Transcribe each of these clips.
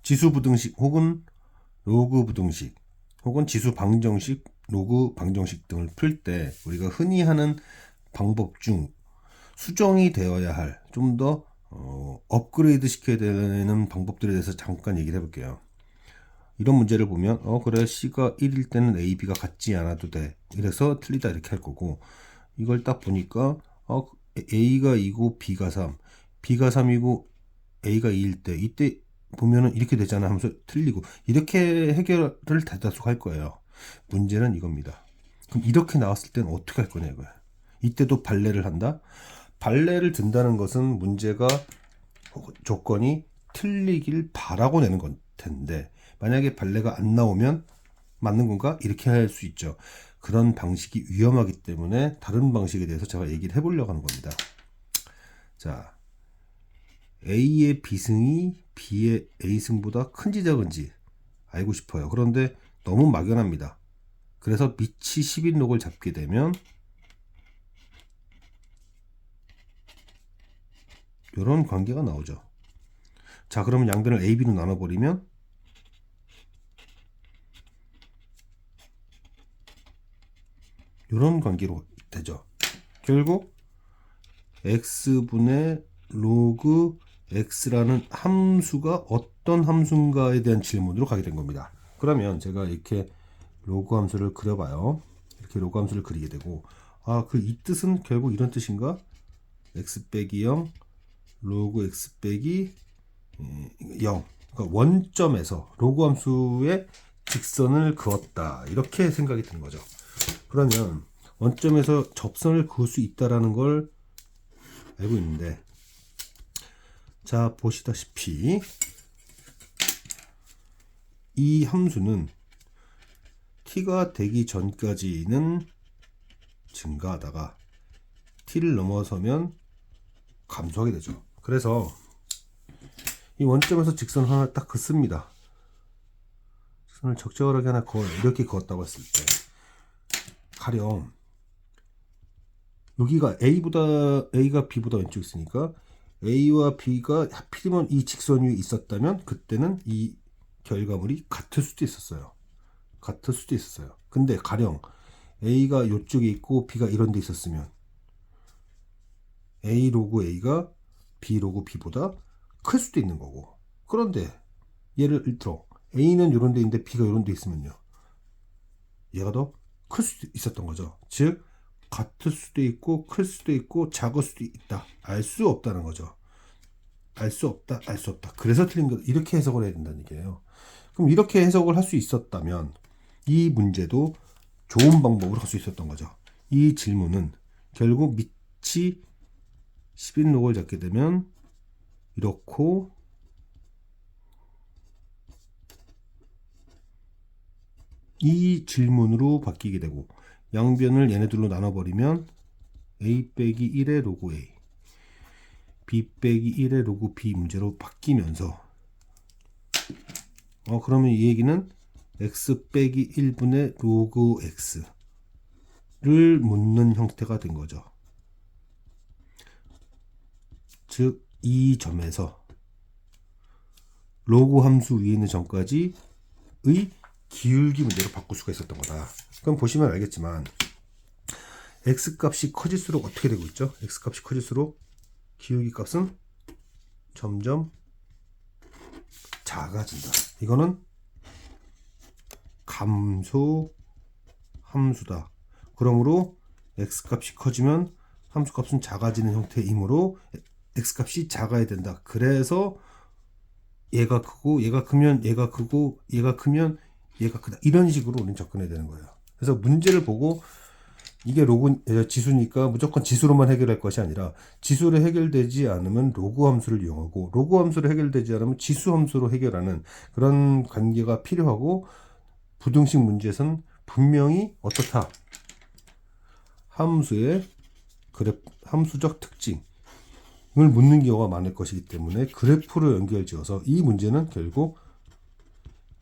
지수 부등식 혹은 로그 부등식 혹은 지수 방정식, 로그 방정식 등을 풀 때 우리가 흔히 하는 방법 중 수정이 되어야 할 좀 더 업그레이드 시켜야 되는 방법들에 대해서 잠깐 얘기를 해볼게요. 이런 문제를 보면 그래 C가 1일 때는 A, B가 같지 않아도 돼. 이래서 틀리다 이렇게 할 거고, 이걸 딱 보니까 A가 2고 B가 3, B가 3이고 A가 2일 때 이때 보면은 이렇게 되잖아 하면서 틀리고, 이렇게 해결을 대다수 할 거예요. 문제는 이겁니다. 그럼 이렇게 나왔을 때는 어떻게 할 거냐 이거야. 이때도 발레를 한다. 발레를 든다는 것은 문제가 조건이 틀리길 바라고 내는 건 텐데, 만약에 발레가 안 나오면 맞는 건가? 이렇게 할 수 있죠. 그런 방식이 위험하기 때문에 다른 방식에 대해서 제가 얘기를 해보려고 하는 겁니다. 자, A의 B승이 B의 A승보다 큰지 작은지 알고 싶어요. 그런데 너무 막연합니다. 그래서 밑이 10인록을 잡게 되면 이런 관계가 나오죠. 자, 그러면 양변을 A, B로 나눠버리면 이런 관계로 되죠. 결국 x분의 로그 x라는 함수가 어떤 함수인가에 대한 질문으로 가게 된 겁니다. 그러면 제가 이렇게 로그 함수를 그려봐요. 이렇게 로그 함수를 그리게 되고, 이 뜻은 결국 이런 뜻인가? x 빼기 0 로그 x 빼기 0. 그러니까 원점에서 로그 함수의 직선을 그었다, 이렇게 생각이 드는 거죠. 그러면 원점에서 접선을 그을 수 있다라는 걸 알고 있는데, 자, 보시다시피 이 함수는 t가 되기 전까지는 증가하다가 t를 넘어서면 감소하게 되죠. 그래서 이 원점에서 직선 하나 딱 긋습니다. 직선을 적절하게 하나 그어요. 이렇게 그었다고 했을 때 가령 여기가 A가 B보다 왼쪽에 있으니까 A와 B가 하필이면 이 직선 위에 있었다면 그때는 이 결과물이 같을 수도 있었어요. 근데 가령 A가 이쪽에 있고 B가 이런 데 있었으면 A 로그 A가 B 로그 B보다 클 수도 있는 거고, 그런데 예를 들어 A는 이런 데 있는데 B가 이런 데 있으면요, 얘가 더 클 수도 있었던 거죠. 즉 같을 수도 있고 클 수도 있고 작을 수도 있다. 알 수 없다는 거죠. 알 수 없다. 그래서 틀린 거, 이렇게 해석을 해야 된다는 얘기예요. 그럼 이렇게 해석을 할 수 있었다면 이 문제도 좋은 방법으로 할 수 있었던 거죠. 이 질문은 결국 밑이 10인록을 잡게 되면 이렇고, 이 질문으로 바뀌게 되고, 양변을 얘네들로 나눠버리면 a 빼기 1의 로그 a, b 빼기 1의 로그 b 문제로 바뀌면서 그러면 이 얘기는 x 빼기 1분의 로그 x를 묻는 형태가 된 거죠. 즉 이 점에서 로그 함수 위에 있는 점까지의 기울기 문제로 바꿀 수가 있었던 거다. 그럼 보시면 알겠지만 x 값이 커질수록 어떻게 되고 있죠? x 값이 커질수록 기울기 값은 점점 작아진다. 이거는 감소 함수다. 그러므로 x 값이 커지면 함수 값은 작아지는 형태이므로 x 값이 작아야 된다. 그래서 얘가 크고 얘가 크면 얘가 크고 얘가 크면 얘가 크다. 이런 식으로 우리는 접근해야 되는 거예요. 그래서 문제를 보고 이게 로그 지수니까 무조건 지수로만 해결할 것이 아니라 지수로 해결되지 않으면 로그 함수를 이용하고 로그 함수로 해결되지 않으면 지수 함수로 해결하는 그런 관계가 필요하고, 부등식 문제에서는 분명히 어떻다, 함수의 함수적 특징을 묻는 경우가 많을 것이기 때문에 그래프로 연결지어서 이 문제는 결국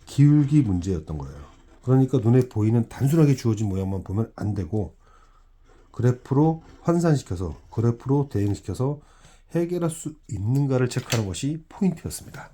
기울기 문제였던 거예요. 그러니까 눈에 보이는 단순하게 주어진 모양만 보면 안 되고 그래프로 환산시켜서 그래프로 대응시켜서 해결할 수 있는가를 체크하는 것이 포인트였습니다.